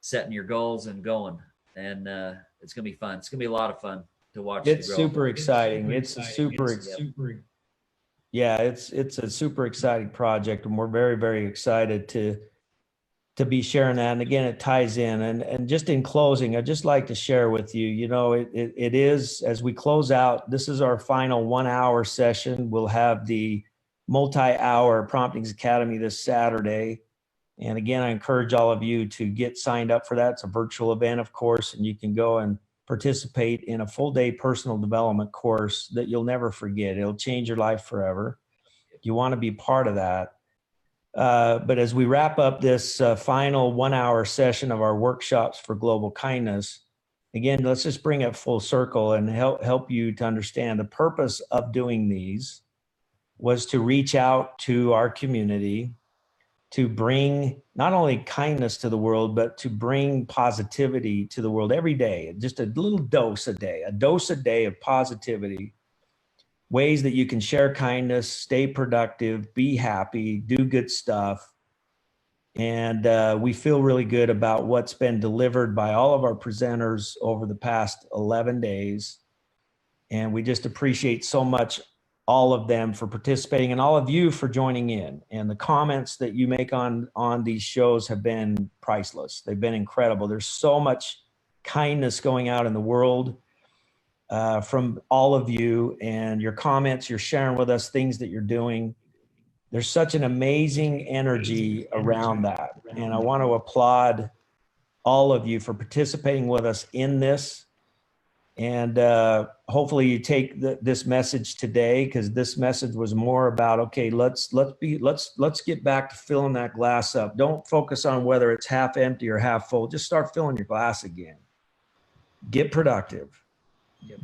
setting your goals and going. And it's gonna be fun. It's gonna be a lot of fun to watch. It's super exciting. It's a super exciting project, and we're very, very excited to be sharing that. And again, it ties in. And just in closing, I'd just like to share with you, it is, as we close out, this is our final 1 hour session. We'll have the multi-hour Promptings Academy this Saturday. And again, I encourage all of you to get signed up for that. It's a virtual event, of course, and you can go and participate in a full day personal development course that you'll never forget. It'll change your life forever. You want to be part of that. But as we wrap up this final 1 hour session of our workshops for global kindness, again, let's just bring it full circle and help you to understand the purpose of doing these was to reach out to our community, to bring not only kindness to the world, but to bring positivity to the world every day. Just a little dose a day of positivity, ways that you can share kindness, stay productive, be happy, do good stuff. And we feel really good about what's been delivered by all of our presenters over the past 11 days. And we just appreciate so much all of them for participating and all of you for joining in. And the comments that you make on these shows have been priceless. They've been incredible. There's so much kindness going out in the world from all of you, and your comments, you're sharing with us things that you're doing. There's such an amazing energy around that. And I want to applaud all of you for participating with us in this. And hopefully you take this message today, because this message was more about, okay, let's get back to filling that glass up. Don't focus on whether it's half empty or half full. Just start filling your glass again. Get productive.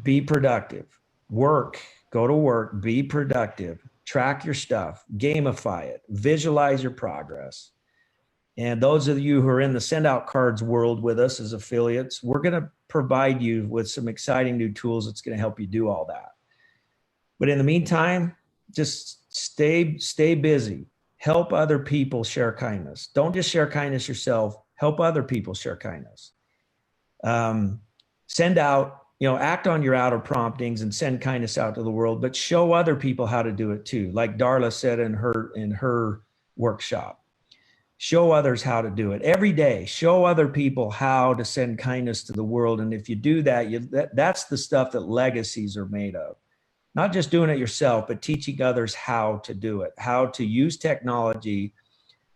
Be productive. Work. Go to work. Be productive. Track your stuff. Gamify it. Visualize your progress. And those of you who are in the send out cards world with us as affiliates, we're going to provide you with some exciting new tools that's going to help you do all that. But in the meantime, just stay busy. Help other people share kindness. Don't just share kindness yourself. Help other people share kindness. Send out, act on your outer promptings and send kindness out to the world, but show other people how to do it too. Like Darla said in her workshop. show others how to do it every day. Show other people how to send kindness to the world. And if you do that, that's the stuff that legacies are made of. Not just doing it yourself, but teaching others how to do it, how to use technology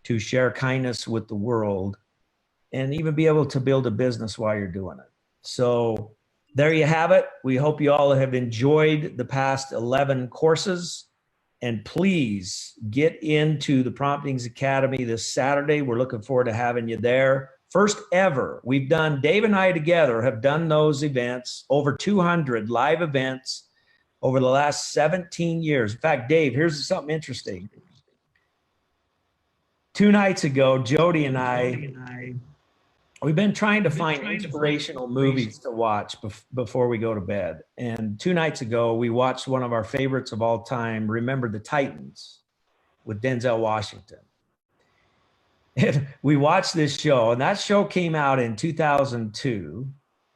to share kindness with the world, and even be able to build a business while you're doing it. So there you have it. We hope you all have enjoyed the past 11 courses. And please get into the Promptings Academy this Saturday. We're looking forward to having you there. First ever, we've done, Dave and I together have done those events, over 200 live events over the last 17 years. In fact, Dave, here's something interesting. 2 nights ago, Jody and I, we've been trying to find inspirational movies to watch before we go to bed. And 2 nights ago, we watched one of our favorites of all time, Remember the Titans, with Denzel Washington. And we watched this show, and that show came out in 2002.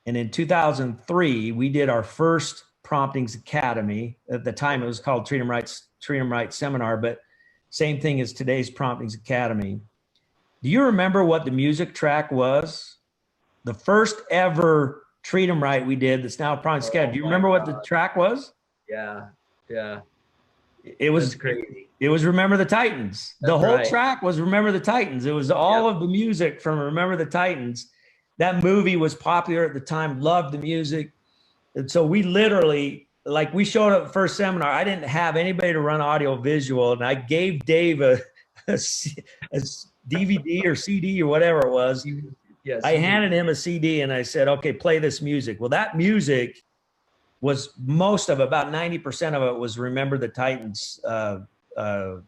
And in 2003, we did our first Promptings Academy. At the time, it was called Treat 'em Right Seminar, but same thing as today's Promptings Academy. Do you remember what the music track was? The first ever Treat 'em Right we did that's now Promptings Academy. Do you remember what the track was? Yeah. It was crazy. It was Remember the Titans. The whole track was Remember the Titans. It was all of the music from Remember the Titans. That movie was popular at the time, loved the music. And so we literally, like, we showed up at the first seminar. I didn't have anybody to run audio visual, and I gave Dave a DVD or CD or whatever it was. Yes. I handed him a CD and I said, okay, play this music. Well, that music was most of it, about 90% of it was Remember the Titans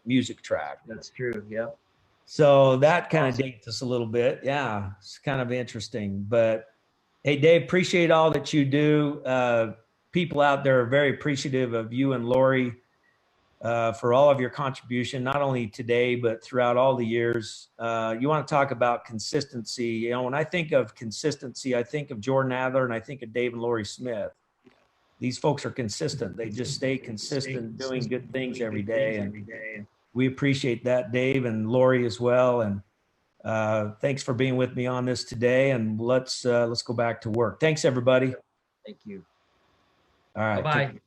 music track. That's true. Yeah. So that kind of dates us a little bit. Yeah, it's kind of interesting. But hey, Dave, appreciate all that you do. People out there are very appreciative of you and Lori for all of your contribution, not only today, but throughout all the years. You want to talk about consistency. You know, when I think of consistency, I think of Jordan Adler and I think of Dave and Lori Smith. These folks are consistent. They just stay consistent, doing good things every day. And we appreciate that, Dave and Lori as well. And thanks for being with me on this today. And let's go back to work. Thanks, everybody. Thank you. All right. Bye-bye.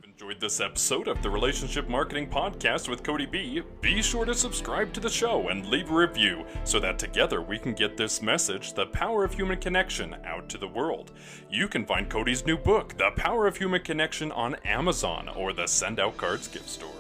Enjoyed this episode of the Relationship Marketing Podcast with Cody B, be sure to subscribe to the show and leave a review so that together we can get this message, The Power of Human Connection, out to the world. You can find Cody's new book, The Power of Human Connection, on Amazon or the Send Out Cards gift store.